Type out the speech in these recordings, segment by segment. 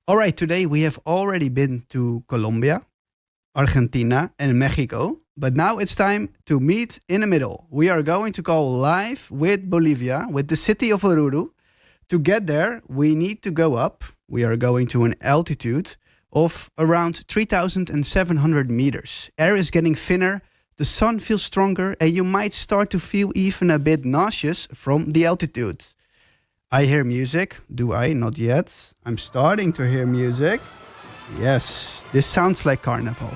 All right, today we have already been to Colombia, Argentina, and Mexico, but now it's time to meet in the middle. We are going to go live with Bolivia, with the city of Oruro. To get there, we need to go up. We are going to an altitude of around 3,700 meters. Air is getting thinner, the sun feels stronger, and you might start to feel even a bit nauseous from the altitude. I hear music. Do I? Not yet. I'm starting to hear music. Yes, this sounds like carnival.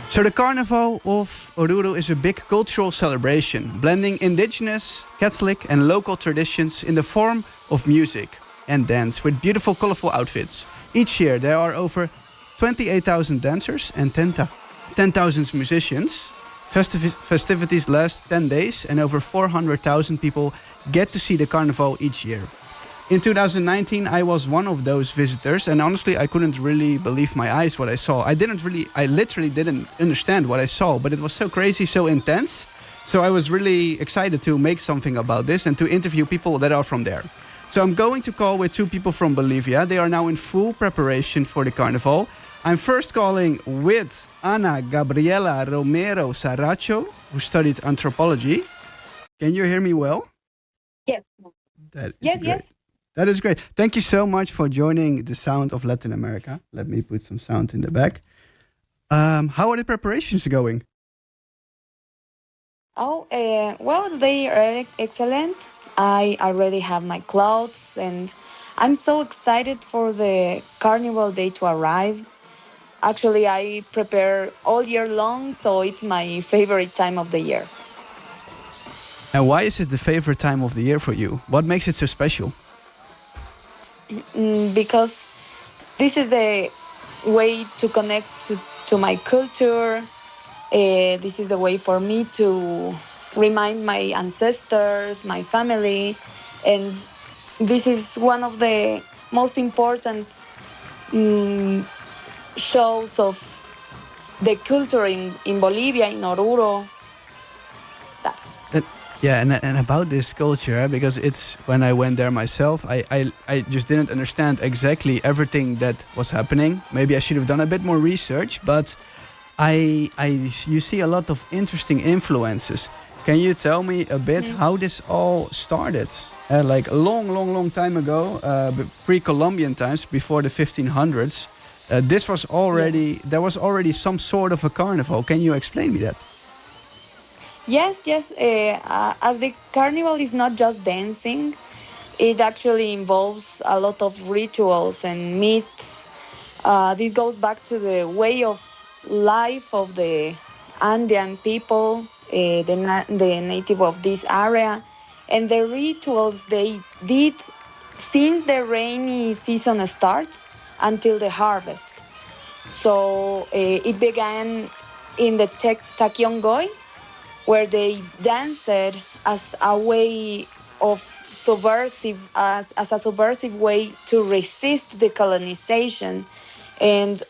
So the Carnival of Oruro is a big cultural celebration, blending indigenous, Catholic and local traditions in the form of music and dance with beautiful colorful outfits. Each year there are over 28,000 dancers and 10,000 musicians. Festivities last 10 days and over 400,000 people get to see the carnival each year. In 2019, I was one of those visitors, and honestly, I couldn't really believe my eyes what I saw. I literally didn't understand what I saw, but it was so crazy, so intense. So I was really excited to make something about this and to interview people that are from there. So I'm going to call with two people from Bolivia. They are now in full preparation for the carnival. I'm first calling with Ana Gabriela Romero Saracho, who studied anthropology. Can you hear me well? Yes. That is Yes, great. yes. That is great. Thank you so much for joining the Sound of Latin America. Let me put some sound in the back. How are the preparations going? Well, they are excellent. I already have my clothes, and I'm so excited for the carnival day to arrive. Actually, I prepare all year long, so it's my favorite time of the year. And why is it the favorite time of the year for you? What makes it so special? Because this is a way to connect to my culture. This is a way for me to remind my ancestors, my family, and this is one of the most important um, shows of the culture in Bolivia, in Oruro. That. And, yeah, and about this culture, because it's when I went there myself, I just didn't understand exactly everything that was happening. Maybe I should have done a bit more research, but you see a lot of interesting influences. Can you tell me a bit how this all started? Like a long, long, long time ago, pre-Columbian times, before the 1500s, this was already Yes. there was already some sort of a carnival. Can you explain me that? Yes, yes. As the carnival is not just dancing, it actually involves a lot of rituals and myths. This goes back to the way of life of the Andean people, the native of this area, and the rituals they did since the rainy season starts until the harvest. So it began in the Takyongoy, where they danced as a way of as a subversive way to resist the colonization and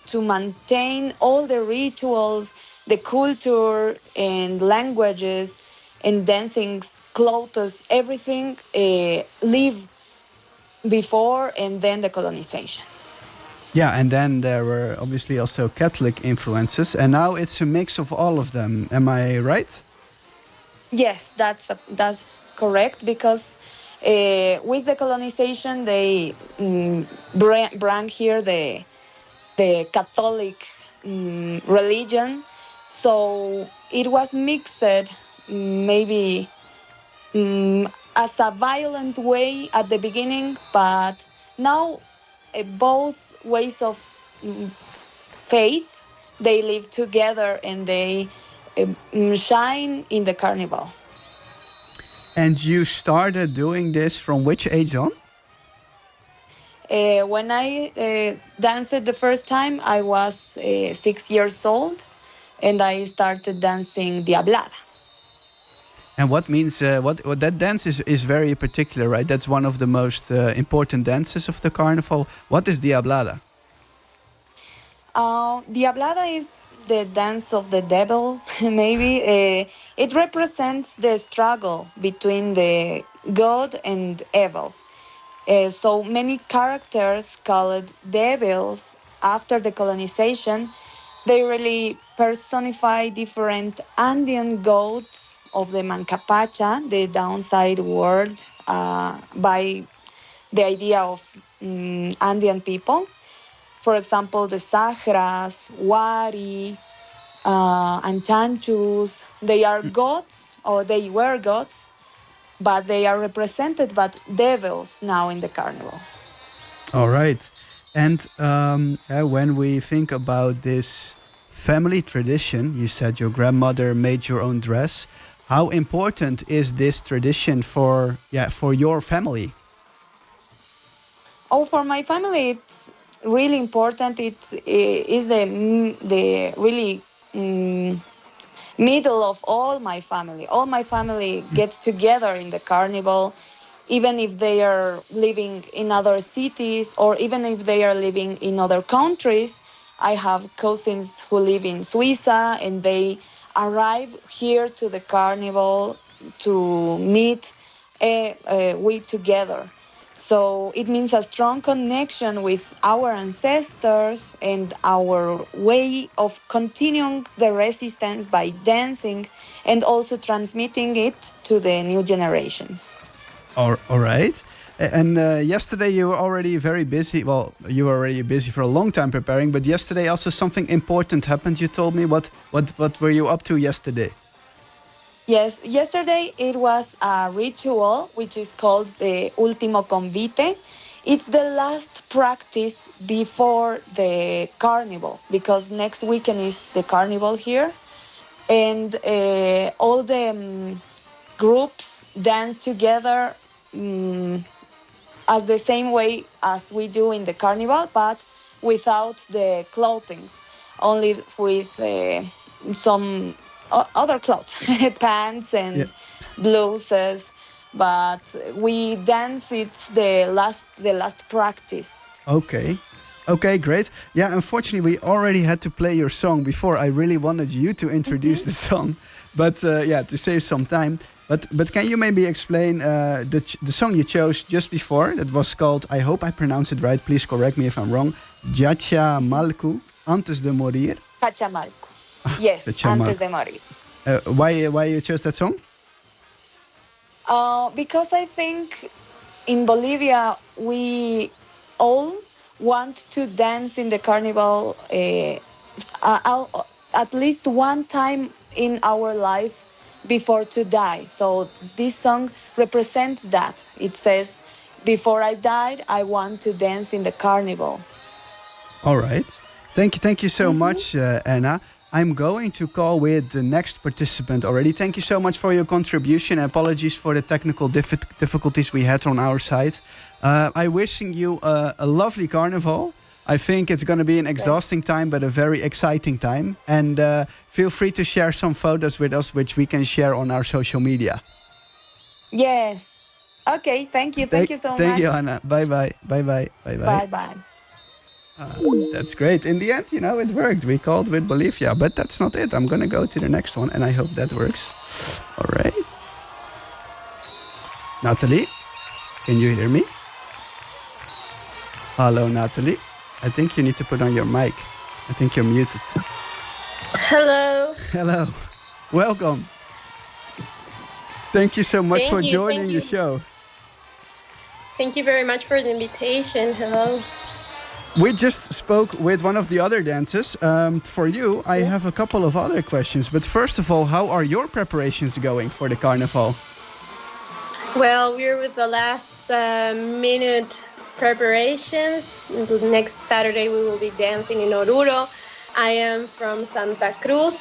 to maintain all the rituals, the culture and languages and dancings, clothes, everything live before and then the colonization. Yeah, and then there were obviously also Catholic influences, and now it's a mix of all of them. Am I right? Yes, that's correct because with the colonization they bring here the Catholic religion, so it was mixed maybe as a violent way at the beginning, but now both ways of mm, faith they live together and they shine in the carnival. And you started doing this from which age on? When I danced the first time, I was 6 years old, and I started dancing Diablada. And what means what that dance is very particular, right? That's one of the most important dances of the carnival. What is Diablada? Diablada is the dance of the devil, maybe. It represents the struggle between the good and evil. So many characters called devils after the colonization, they really personify different Andean gods of the Mancapacha, the downside world, by the idea of Andean people. For example, the Sahras, Wari, and Chanchus, they are gods, or they were gods, but they are represented by devils now in the carnival. All right. And when we think about this family tradition, you said your grandmother made your own dress. How important is this tradition for your family? Oh, for my family, it's really important. It is the really middle of all my family. All my family gets together in the carnival, even if they are living in other cities or even if they are living in other countries. I have cousins who live in Suiza and they arrive here to the carnival to meet we together. So it means a strong connection with our ancestors and our way of continuing the resistance by dancing and also transmitting it to the new generations. All right. And yesterday you were already very busy. Well, you were already busy for a long time preparing, but yesterday also something important happened. You told me what were you up to yesterday? Yes, yesterday it was a ritual which is called the Último Convite. It's the last practice before the carnival because next weekend is the carnival here. And all the groups dance together as the same way as we do in the carnival, but without the clothing, only with some other clothes, pants Yeah. and blouses. But we dance. It's the last practice. Okay. Okay, great. Yeah, unfortunately, we already had to play your song before. I really wanted you to introduce the song, but to save some time. But can you maybe explain the song you chose just before? That was called, I hope I pronounce it right. Please correct me if I'm wrong. Jacha Malku, Antes de Morir. Cachamalco. Yes, antes de morir. Why you chose that song? Because I think in Bolivia we all want to dance in the carnival at least one time in our life before to die. So this song represents that. It says, "Before I died, I want to dance in the carnival." All right. Thank you so much, Anna. I'm going to call with the next participant already. Thank you so much for your contribution. Apologies for the technical difficulties we had on our side. I'm wishing you a lovely carnival. I think it's going to be an exhausting time, but a very exciting time. And feel free to share some photos with us, which we can share on our social media. Yes. Okay. Thank you. Thank you so much. Thank you, Anna. Bye bye. Bye bye. Bye bye. Bye bye. That's great. In the end, it worked. We called with Bolivia, but that's not it. I'm going to go to the next one, and I hope that works. All right. Natalie, can you hear me? Hello, Natalie. I think you need to put on your mic. I think you're muted. Hello. Hello. Welcome. Thank you so much for joining the show. Thank you very much for the invitation. Hello. We just spoke with one of the other dancers. For you, I have a couple of other questions. But first of all, how are your preparations going for the carnival? Well, we're with the last minute preparations. Next Saturday, we will be dancing in Oruro. I am from Santa Cruz,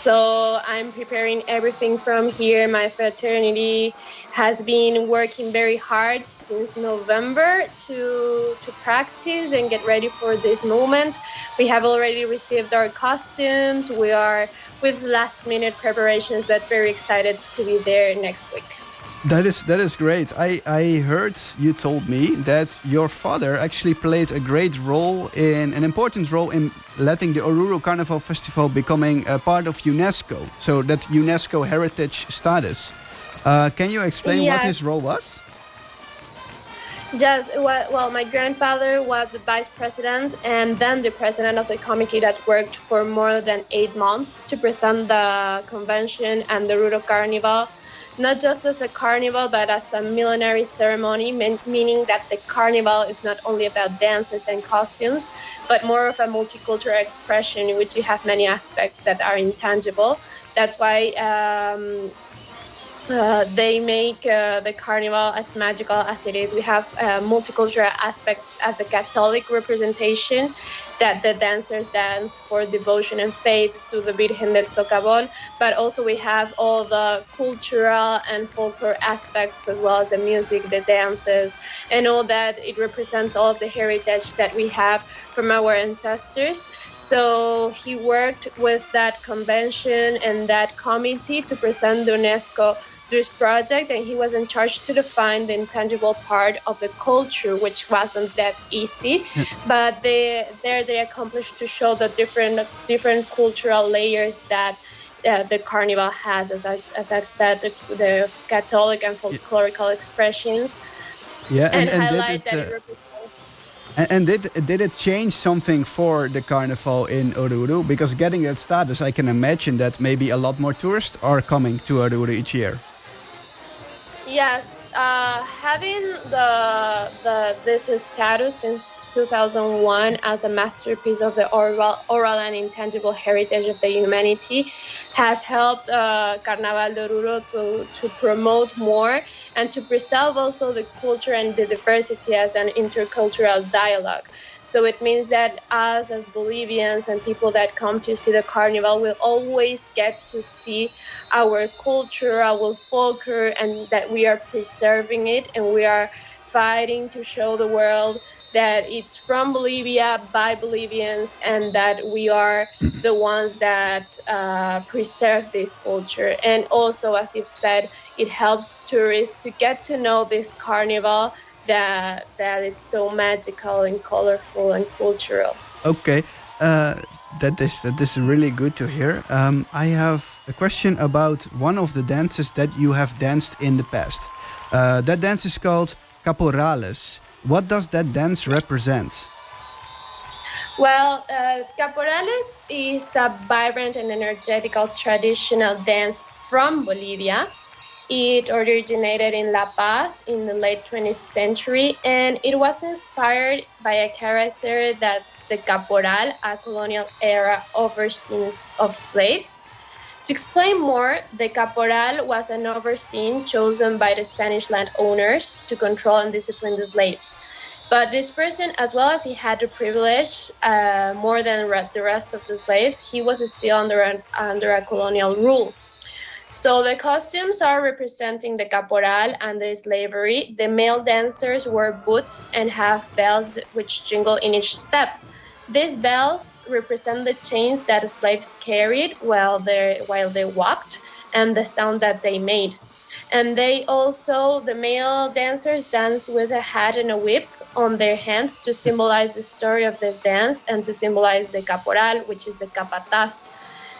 so I'm preparing everything from here. My fraternity has been working very hard since November to practice and get ready for this moment. We have already received our costumes. We are with last minute preparations, but very excited to be there next week. That is great. I heard you told me that your father actually played a great role an important role in letting the Oruro Carnival Festival becoming a part of UNESCO, so that UNESCO heritage status. Can you explain what his role was? Yes, well, my grandfather was the vice president and then the president of the committee that worked for more than 8 months to present the convention and the Oruro Carnival, not just as a carnival, but as a millenary ceremony, meaning that the carnival is not only about dances and costumes, but more of a multicultural expression in which you have many aspects that are intangible. That's why they make the carnival as magical as it is. We have multicultural aspects as the Catholic representation that the dancers dance for devotion and faith to the Virgen del Socavón, but also we have all the cultural and folklore aspects as well as the music, the dances, and all that. It represents all of the heritage that we have from our ancestors. So he worked with that convention and that committee to present the UNESCO this project, and he was in charge to define the intangible part of the culture, which wasn't that easy. Yeah. But they accomplished to show the different cultural layers that the carnival has, as I've said, the Catholic and Yeah, folklorical expressions, yeah, and and did highlight it that it represents. and did it change something for the carnival in Oruro? Because getting that status, I can imagine that maybe a lot more tourists are coming to Oruro each year. Yes, having the this status since 2001 as a masterpiece of the oral and intangible heritage of the humanity has helped Carnaval de Oruro to promote more and to preserve also the culture and the diversity as an intercultural dialogue. So it means that us as Bolivians and people that come to see the carnival will always get to see our culture, our folklore, and that we are preserving it and we are fighting to show the world that it's from Bolivia by Bolivians and that we are the ones that preserve this culture. And also, as you've said, it helps tourists to get to know this carnival that it's so magical and colorful and cultural. Okay, uh, that is really good to hear. I have a question about one of the dances that you have danced in the past. That dance is called caporales. What does that dance represent? Well, Caporales is a vibrant and energetical traditional dance from Bolivia. It originated in La Paz in the late 20th century, and it was inspired by a character that's the caporal, a colonial era overseer of slaves. To explain more, the caporal was an overseer chosen by the Spanish landowners to control and discipline the slaves. But this person, as well as he had the privilege more than the rest of the slaves, he was still under a colonial rule. So the costumes are representing the caporal and the slavery. The male dancers wear boots and have bells which jingle in each step. These bells represent the chains that the slaves carried while they walked and the sound that they made. And they also, the male dancers dance with a hat and a whip on their hands to symbolize the story of this dance and to symbolize the caporal, which is the capataz.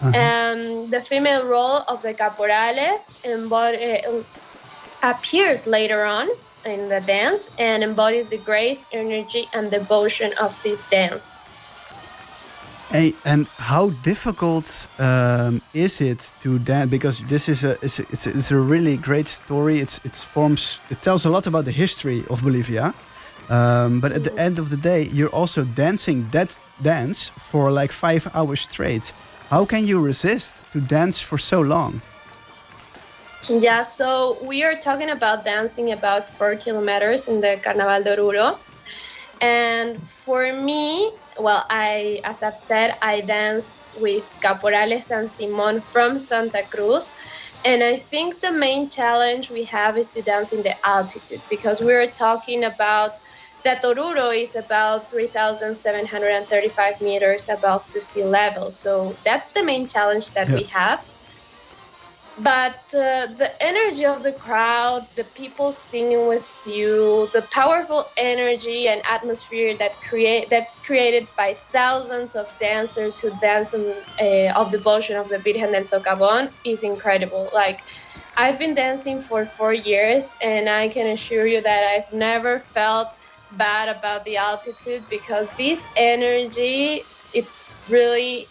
Uh-huh. And the female role of the caporales appears later on in the dance and embodies the grace, energy, and devotion of this dance. Hey, and how difficult is it to dance? Because this is it's a really great story. It tells a lot about the history of Bolivia. But at the Mhm. end of the day, you're also dancing that dance for like 5 hours straight. How can you resist to dance for so long? Yeah, so we are talking about dancing about 4 kilometers in the Carnaval de Oruro. And for me, well, as I've said, I dance with Caporales and Simon from Santa Cruz. And I think the main challenge we have is to dance in the altitude because we're talking about that Oruro is about 3,735 meters above the sea level. So that's the main challenge that Yeah. we have. But the energy of the crowd, the people singing with you, the powerful energy and atmosphere that's created by thousands of dancers who dance of devotion of the Virgen del Socavón is incredible. Like I've been dancing for 4 years, and I can assure you that I've never felt bad about the altitude because this energy, it's really,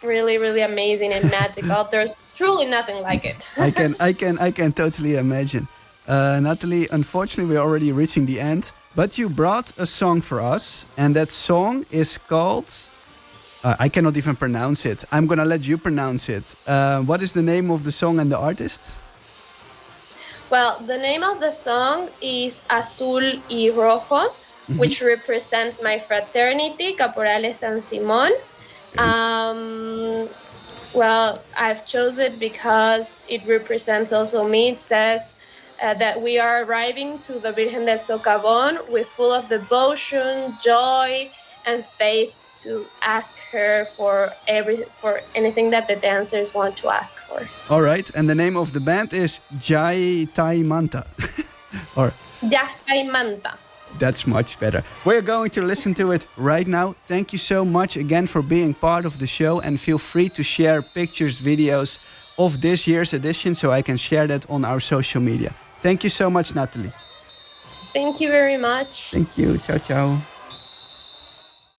really, really amazing and magical. There's truly nothing like it. I can totally imagine. Natalie, unfortunately, we're already reaching the end, but you brought a song for us, and that song is called. I cannot even pronounce it. I'm gonna let you pronounce it. What is the name of the song and the artist? Well, the name of the song is Azul y Rojo, which represents my fraternity, Caporales San Simón. Um, well, I've chosen it because it represents also me. It says that we are arriving to the Virgen del Socavón with full of devotion, joy, and faith to ask her for anything that the dancers want to ask for. All right, and the name of the band is Jai Tai Manta. or Yahkay Manta. That's much better. We're going to listen to it right now. Thank you so much again for being part of the show, and feel free to share pictures, videos of this year's edition so I can share that on our social media. Thank you so much, Natalie. Thank you very much. Thank you. Ciao, ciao.